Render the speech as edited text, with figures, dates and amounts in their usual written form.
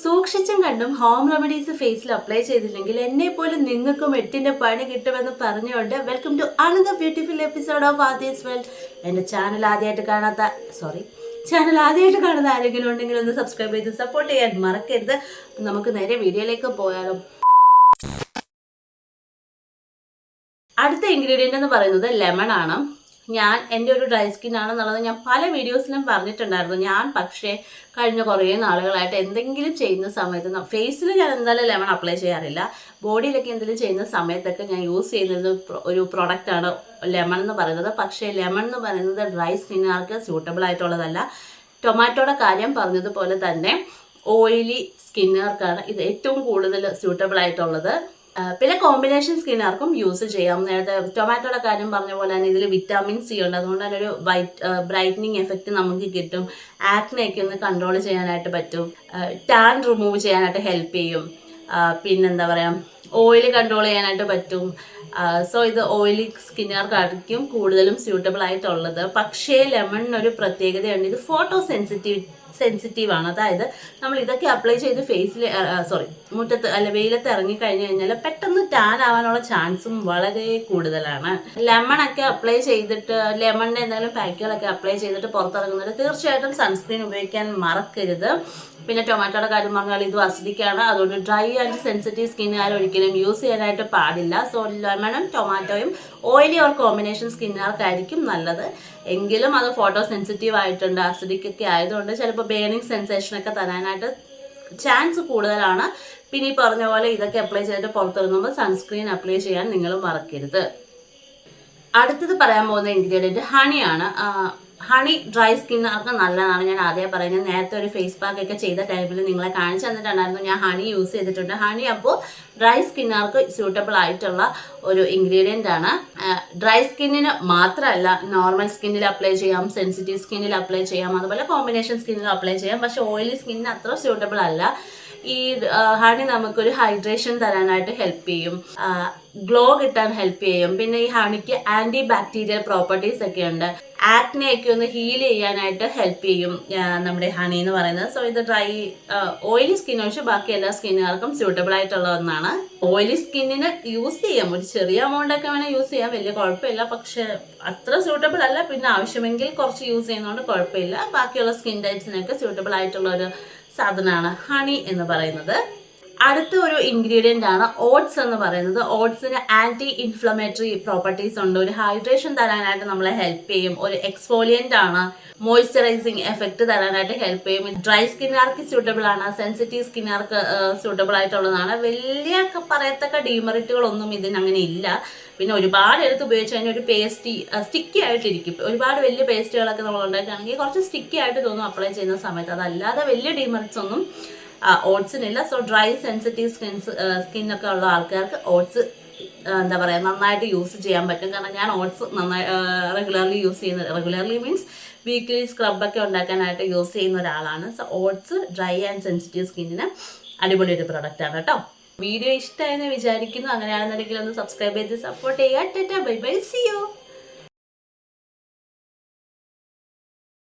സൂക്ഷിച്ചും കണ്ടും home remedies ഫേസിൽ apply ചെയ്തില്ലെങ്കിൽ എന്നെ പോലും നിങ്ങൾക്കും എട്ടിന്റെ പണി കിട്ടുമെന്ന് പറഞ്ഞുകൊണ്ട് welcome to another beautiful episode of Aadhi's world. എൻ്റെ ചാനൽ ആദ്യമായിട്ട് കാണുന്ന ആരെങ്കിലും ഉണ്ടെങ്കിൽ ഒന്ന് സബ്സ്ക്രൈബ് ചെയ്ത് സപ്പോർട്ട് ചെയ്യാൻ മറക്കരുത്. നമുക്ക് നേരെ വീഡിയോയിലേക്ക് പോയാലോ. അടുത്ത ഇൻഗ്രീഡിയൻ്റ് എന്ന് പറയുന്നത് ലെമൺ ആണ്. എൻ്റെ ഒരു ഡ്രൈ സ്കിൻ ആണെന്നുള്ളത് ഞാൻ പല വീഡിയോസിലും പറഞ്ഞിട്ടുണ്ടായിരുന്നു. ഞാൻ പക്ഷേ കഴിഞ്ഞ കുറേ നാളുകളായിട്ട് എന്തെങ്കിലും ചെയ്യുന്ന സമയത്ത് ഫേസിൽ ഞാൻ എന്തായാലും ലെമൺ അപ്ലൈ ചെയ്യാറില്ല. ബോഡിയിലൊക്കെ എന്തെങ്കിലും ചെയ്യുന്ന സമയത്തൊക്കെ ഞാൻ യൂസ് ചെയ്യുന്നത് ഒരു പ്രൊഡക്റ്റാണ് ലെമൺ എന്ന് പറയുന്നത്. പക്ഷേ ലെമൺ എന്ന് പറയുന്നത് ഡ്രൈ സ്കിന്നുകാർക്ക് സ്യൂട്ടബിൾ ആയിട്ടുള്ളതല്ല. ടൊമാറ്റോയുടെ കാര്യം പറഞ്ഞതുപോലെ തന്നെ ഓയിലി സ്കിന്നുകാർക്കാണ് ഇത് ഏറ്റവും കൂടുതൽ സ്യൂട്ടബിൾ ആയിട്ടുള്ളത്. പിന്നെ കോമ്പിനേഷൻ സ്കിന്നുകാർക്കും യൂസ് ചെയ്യാം. നേരത്തെ ടൊമാറ്റോയുടെ കാര്യം പറഞ്ഞ പോലെ തന്നെ ഇതിൽ വിറ്റാമിൻ സി ഉണ്ട്. അതുകൊണ്ട് തന്നെ ഒരു ബ്രൈറ്റനിങ് എഫക്റ്റ് നമുക്ക് കിട്ടും. ആക്നെയൊക്കെ ഒന്ന് കൺട്രോൾ ചെയ്യാനായിട്ട് പറ്റും. ടാൻ റിമൂവ് ചെയ്യാനായിട്ട് ഹെൽപ്പ് ചെയ്യും. പിന്നെന്താ പറയുക, ഓയിൽ കൺട്രോൾ ചെയ്യാനായിട്ട് പറ്റും. സോ ഇത് ഓയിലി സ്കിന്നുകാർക്കായിരിക്കും കൂടുതലും സ്യൂട്ടബിൾ ആയിട്ടുള്ളത്. പക്ഷേ ലെമണിനൊരു പ്രത്യേകതയുണ്ട്, ഇത് ഫോട്ടോ സെൻസിറ്റീവ് ആണ്. അതായത് നമ്മൾ ഇതൊക്കെ അപ്ലൈ ചെയ്ത് ഫേസിൽ മുറ്റത്ത് വെയിലത്ത് ഇറങ്ങിക്കഴിഞ്ഞു കഴിഞ്ഞാൽ പെട്ടെന്ന് ടാൻ ആവാനുള്ള ചാൻസും വളരെ കൂടുതലാണ്. ലെമണൊക്കെ അപ്ലൈ ചെയ്തിട്ട് ലെമണിൻ്റെ എന്തെങ്കിലും പാക്കുകളൊക്കെ അപ്ലൈ ചെയ്തിട്ട് പുറത്തിറങ്ങുന്നത് തീർച്ചയായിട്ടും സൺസ്ക്രീൻ ഉപയോഗിക്കാൻ മറക്കരുത്. പിന്നെ ടൊമാറ്റോയുടെ കാര്യം പറഞ്ഞാൽ ഇതും അസിഡിക്കാണ്. അതുകൊണ്ട് ഡ്രൈ ആൻഡ് സെൻസിറ്റീവ് സ്കിന്നുകാർ ഒരിക്കലും യൂസ് ചെയ്യാനായിട്ട് പാടില്ല. സോ ലെമണും ടൊമാറ്റോയും ഓയിലി ഓർ കോമ്പിനേഷൻ സ്കിന്നുകാർക്കായിരിക്കും നല്ലത്. എങ്കിലും അത് ഫോട്ടോ സെൻസിറ്റീവ് ആയിട്ടുണ്ട്, അസിഡിക് ഒക്കെ ആയതുകൊണ്ട് ചിലപ്പോൾ ബേണിംഗ് സെൻസേഷനൊക്കെ തരാനായിട്ട് ചാൻസ് കൂടുതലാണ്. പിന്നെ ഈ പറഞ്ഞ പോലെ ഇതൊക്കെ അപ്ലൈ ചെയ്തിട്ട് പുറത്തിറങ്ങുമ്പോൾ സൺസ്ക്രീൻ അപ്ലൈ ചെയ്യാൻ നിങ്ങൾ മറക്കരുത്. അടുത്തത് പറയാൻ പോകുന്ന ഇൻഗ്രീഡിയൻറ്റ് ഹണിയാണ്. ഹണി ഡ്രൈ സ്കിന്നുകാർക്ക് നല്ലതാണ്. ഞാൻ ആദ്യം പറയുന്നത്, നേരത്തെ ഒരു ഫേസ് പാക്ക് ഒക്കെ ചെയ്ത ടൈമിൽ നിങ്ങളെ കാണിച്ചു തന്നിട്ടുണ്ടായിരുന്നു. ഞാൻ ഹണി യൂസ് ചെയ്തിട്ടുണ്ട്. ഹണി അപ്പോൾ ഡ്രൈ സ്കിന്നുകാർക്ക് സ്യൂട്ടബിൾ ആയിട്ടുള്ള ഒരു ഇൻഗ്രീഡിയൻ്റ് ആണ്. ഡ്രൈ സ്കിന്നിന് മാത്രമല്ല, നോർമൽ സ്കിന്നിൽ അപ്ലൈ ചെയ്യാം, സെൻസിറ്റീവ് സ്കിന്നിൽ അപ്ലൈ ചെയ്യാം, അതുപോലെ കോമ്പിനേഷൻ സ്കിന്നിൽ അപ്ലൈ ചെയ്യാം. പക്ഷേ ഓയിലി സ്കിന്നിന് അത്ര സ്യൂട്ടബിൾ അല്ല. ഈ ഹണി നമുക്കൊരു ഹൈഡ്രേഷൻ തരാനായിട്ട് ഹെൽപ്പ് ചെയ്യും, ഗ്ലോ കിട്ടാൻ ഹെൽപ്പ് ചെയ്യും. പിന്നെ ഈ ഹണിക്ക് ആൻറ്റി ബാക്ടീരിയൽ പ്രോപ്പർട്ടീസ് ഒക്കെ ഉണ്ട്. ആക്നെയൊക്കെ ഒന്ന് ഹീൽ ചെയ്യാനായിട്ട് ഹെൽപ്പ് ചെയ്യും നമ്മുടെ ഹണി എന്ന് പറയുന്നത്. സോ ഇത് ഓയിലി സ്കിൻ ഒഴിച്ച് ബാക്കി എല്ലാ സ്കിന്നുകാർക്കും സ്യൂട്ടബിൾ ആയിട്ടുള്ള ഒന്നാണ്. ഓയിലി സ്കിന്നിന് യൂസ് ചെയ്യാം, ഒരു ചെറിയ എമൗണ്ട് ഒക്കെ വേണേൽ യൂസ് ചെയ്യാം, വലിയ കുഴപ്പമില്ല. പക്ഷെ അത്ര സ്യൂട്ടബിൾ അല്ല. പിന്നെ ആവശ്യമെങ്കിൽ കുറച്ച് യൂസ് ചെയ്യുന്നതുകൊണ്ട് കുഴപ്പമില്ല. ബാക്കിയുള്ള സ്കിൻ ടൈപ്സിനൊക്കെ സ്യൂട്ടബിൾ ആയിട്ടുള്ള ഒരു സാധനമാണ് ഹണി എന്ന് പറയുന്നത്. അടുത്ത ഒരു ഇൻഗ്രീഡിയൻ്റ് ആണ് ഓട്സ് എന്ന് പറയുന്നത്. ഓട്സിന് ആൻറ്റി ഇൻഫ്ലമേറ്ററി പ്രോപ്പർട്ടീസ് ഉണ്ട്. ഒരു ഹൈഡ്രേഷൻ തരാനായിട്ട് നമ്മളെ ഹെൽപ്പ് ചെയ്യും. ഒരു എക്സ്ഫോലിയൻ്റ് ആണ്. മോയ്സ്ചറൈസിങ് എഫക്റ്റ് തരാനായിട്ട് ഹെൽപ്പ് ചെയ്യും. ഡ്രൈ സ്കിന്നുകാർക്ക് സ്യൂട്ടബിൾ ആണ്, സെൻസിറ്റീവ് സ്കിന്നുകാർക്ക് സ്യൂട്ടബിൾ ആയിട്ടുള്ളതാണ്. വലിയ പറയത്തക്ക ഡീമെറിറ്റുകളൊന്നും ഇതിനങ്ങനെ ഇല്ല. പിന്നെ ഒരുപാട് എടുത്ത് ഉപയോഗിച്ച് കഴിഞ്ഞാൽ ഒരു സ്റ്റിക്കി ആയിട്ടിരിക്കും. ഒരുപാട് വലിയ പേസ്റ്റുകളൊക്കെ നമ്മൾ ഉണ്ടാക്കുകയാണെങ്കിൽ കുറച്ച് സ്റ്റിക്കി ആയിട്ട് തോന്നും അപ്ലൈ ചെയ്യുന്ന സമയത്ത്. അതല്ലാതെ വലിയ ഡീമെറിറ്റ്സ് ഒന്നും ഓട്സിനില്ല. സോ ഡ്രൈ സെൻസിറ്റീവ് സ്കിന്നൊക്കെ ഉള്ള ആൾക്കാർക്ക് ഓട്സ് എന്താ പറയുക, നന്നായിട്ട് യൂസ് ചെയ്യാൻ പറ്റും. കാരണം ഞാൻ ഓട്സ് നന്നായി റെഗുലർലി മീൻസ് വീക്ക്ലി സ്ക്രബൊക്കെ ഉണ്ടാക്കാനായിട്ട് യൂസ് ചെയ്യുന്ന ഒരാളാണ്. So oats dry and sensitive സ്കിന്നിന് അടിപൊളി ഒരു പ്രൊഡക്റ്റാണ് കേട്ടോ. വീഡിയോ ഇഷ്ടമായെന്ന് വിചാരിക്കുന്നു. അങ്ങനെയാണെന്നുണ്ടെങ്കിൽ ഒന്ന് സബ്സ്ക്രൈബ് ചെയ്ത് സപ്പോർട്ട് ചെയ്യുക. Tata, bye bye, see U.